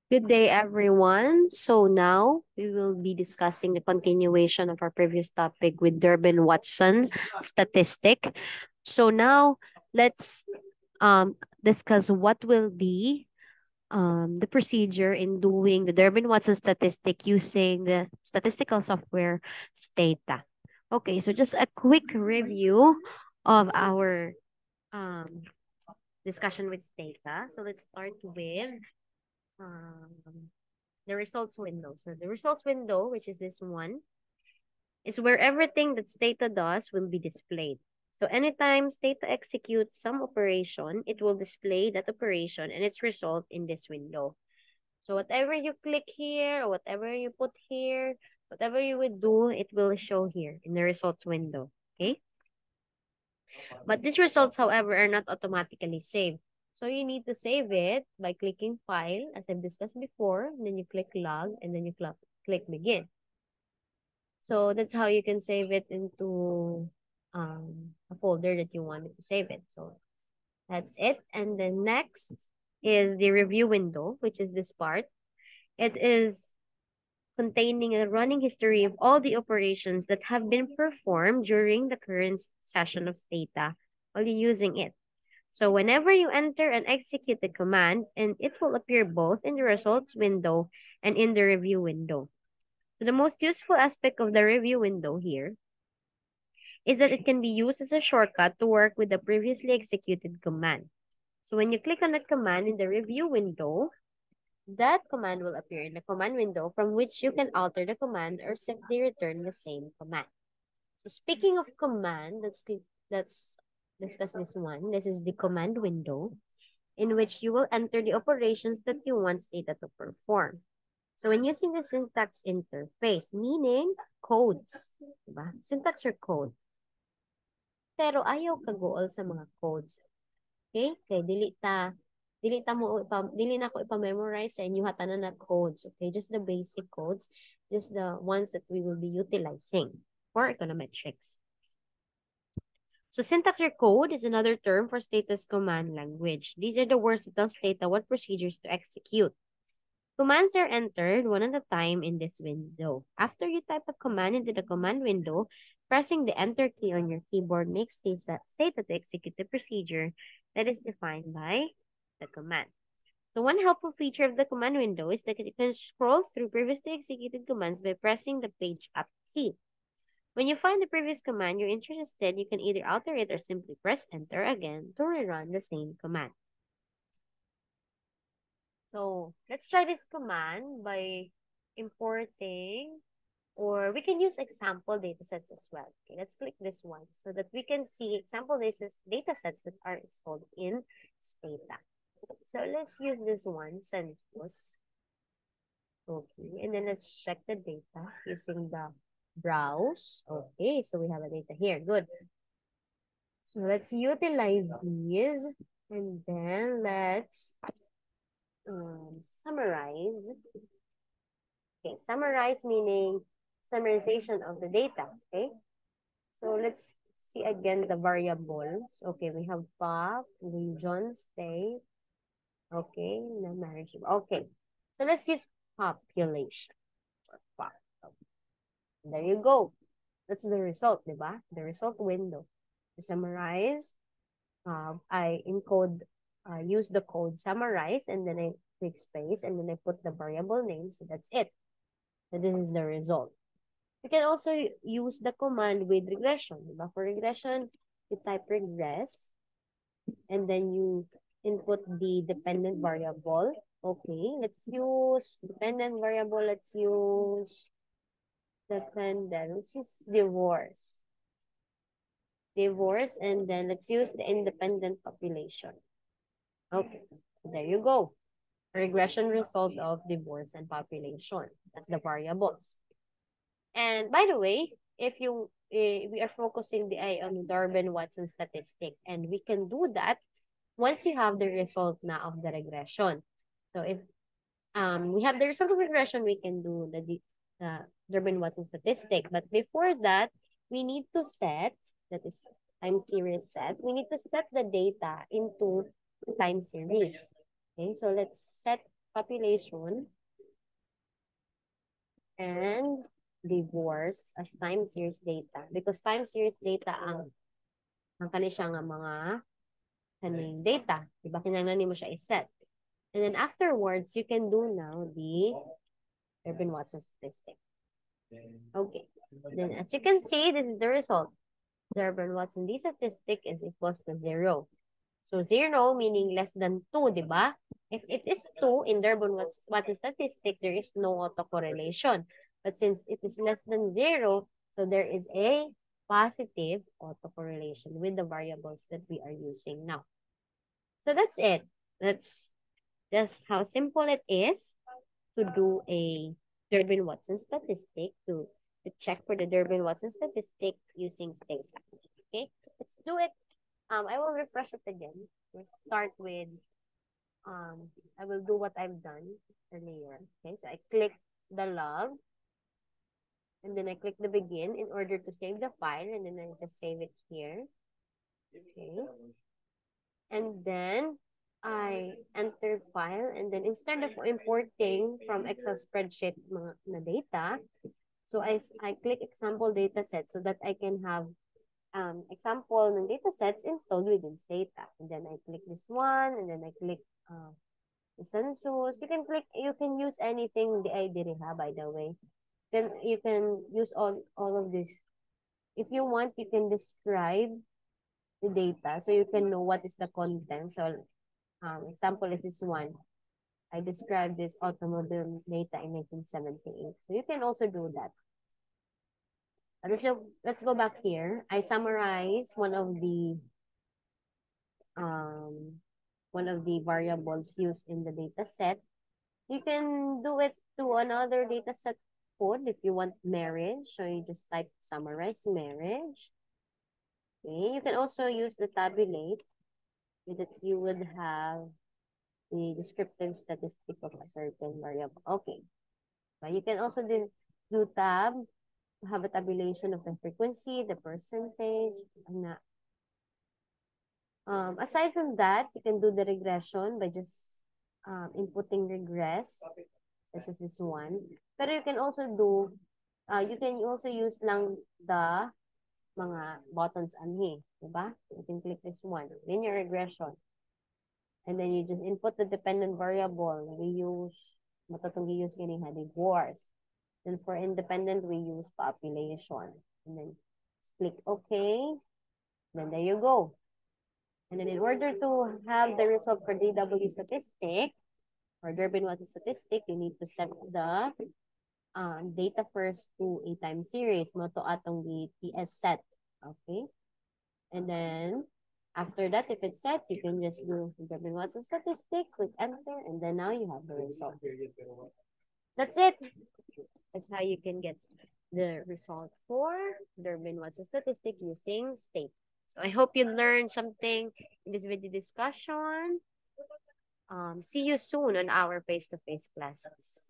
Good day, everyone. So now we will be discussing the continuation of our previous topic with Durbin Watson statistic. So now let's discuss what will be the procedure in doing the Durbin Watson statistic using the statistical software Stata. Okay, so just a quick review of our um, discussion with Stata. So let's start with um, the results window. So the results window, which is this one, is where everything that Stata does will be displayed. So anytime Stata executes some operation, it will display that operation and its result in this window. So whatever you click here or whatever you put here, whatever you would do, it will show here in the results window. Okay? But these results, however, are not automatically saved. So you need to save it by clicking File, as I've discussed before, and then you click Log, and then you click Begin. So that's how you can save it into a folder that you wanted to save it. So that's it. And then next is the review window, which is this part. It is containing a running history of all the operations that have been performed during the current session of Stata while you're using it. So whenever you enter and execute the command, and it will appear both in the results window and in the review window. So the most useful aspect of the review window here is that it can be used as a shortcut to work with the previously executed command. So when you click on that command in the review window, that command will appear in the command window from which you can alter the command or simply return the same command. So speaking of command, let's discuss this one. This is the command window in which you will enter the operations that you want Stata to perform. So when using the syntax interface, meaning codes, diba? Syntax or code. Pero ayaw kagool sa mga codes. Okay? Kay dili na ko ipa-memorize sa inyo hatanan na codes. Okay? Just the basic codes, just the ones that we will be utilizing for econometrics. So syntax or code is another term for Stata's command language. These are the words that tell Stata what procedures to execute. Commands are entered one at a time in this window. After you type a command into the command window, pressing the enter key on your keyboard makes Stata to execute the procedure that is defined by the command. So one helpful feature of the command window is that you can scroll through previously executed commands by pressing the page up key. When you find the previous command you're interested, you can either alter it or simply press enter again to rerun the same command. So let's try this command by importing, or we can use example datasets as well. Okay, let's click this one so that we can see example datasets that are installed in Stata. So let's use this one, census. Okay, and then let's check the data using the browse. Okay, so we have a data here. Good. So let's utilize these, and then let's summarize. Okay, summarize meaning summarization of the data. Okay, so let's see again the variables. Okay, we have pop, region, state. Okay, no marriage. Okay, so let's use population for pop. There you go. That's the result, diba? The result window. To summarize, I use the code summarize, and then I click space, and then I put the variable name. So that's it. So this is the result. You can also use the command with regression. Diba? For regression, you type regress, and then you input the dependent variable. Okay, let's use dependent variable. Let's use divorce. Divorce, and then let's use the independent population. Okay, there you go. Regression result of divorce and population. That's the variables. And by the way, if we are focusing the eye on Darwin-Watson statistic, and we can do that once you have the result na of the regression. So if we have the result of regression, we can do the Darwin-Watson statistic. But before that, we need to set, that is time series set, we need to set the data into time series. Okay, so let's set population and divorce as time series data. Because time series data ang kani siya nga mga kaning data. Diba? Kinahanglan mo siya iset. And then afterwards, you can do now the Durbin-Watson statistic. Okay. Then as you can see, this is the result. Durbin-Watson D statistic is equals to 0. So 0 meaning less than 2, di ba? If it is 2 in Durbin-Watson statistic, there is no autocorrelation. But since it is less than 0, so there is a positive autocorrelation with the variables that we are using now. So that's it. That's just how simple it is to do a Durbin-Watson statistic, to check for the Durbin-Watson statistic using Stata. Okay, let's do it. I will refresh it again. Let's start with, I will do what I've done earlier. Okay, so I click the log, and then I click the begin in order to save the file, and then I just save it here. Okay, and then I enter file, and then instead of importing from Excel spreadsheet na data, so I click example data set so that I can have example ng data sets installed within Stata. And then I click this one, and then I click the census. You can use anything the ID have, by the way. Then you can use all of this. If you want, you can describe the data so you can know what is the content. So example is this one. I described this automobile data in 1978. So you can also do that. Let's go back here. I summarize one of the variables used in the data set. You can do it to another data set code if you want marriage. So you just type summarize marriage. Okay. You can also use the tabulate so that you would have the descriptive statistic of a certain variable. Okay. But you can also do tab to have a tabulation of the frequency, the percentage, and aside from that, you can do the regression by just inputting regress, such as this one. Pero you can also do, you can also use lang the mga buttons anhi, diba? You can click this one, linear regression. And then you just input the dependent variable. We use, matatong use gini ha, divorce. Then for independent, we use population. And then click OK. Then there you go. And then in order to have the result for DW statistic, or Durbin-Watson statistic, you need to set the data first to a time series. Moto atong the TS set. Okay? And then, after that, if it's set, you can just do Durbin-Watson statistic, click enter, and then now you have the result. That's it. That's how you can get the result for Durbin-Watson statistic using state. So I hope you learned something in this video discussion. See you soon on our face-to-face classes.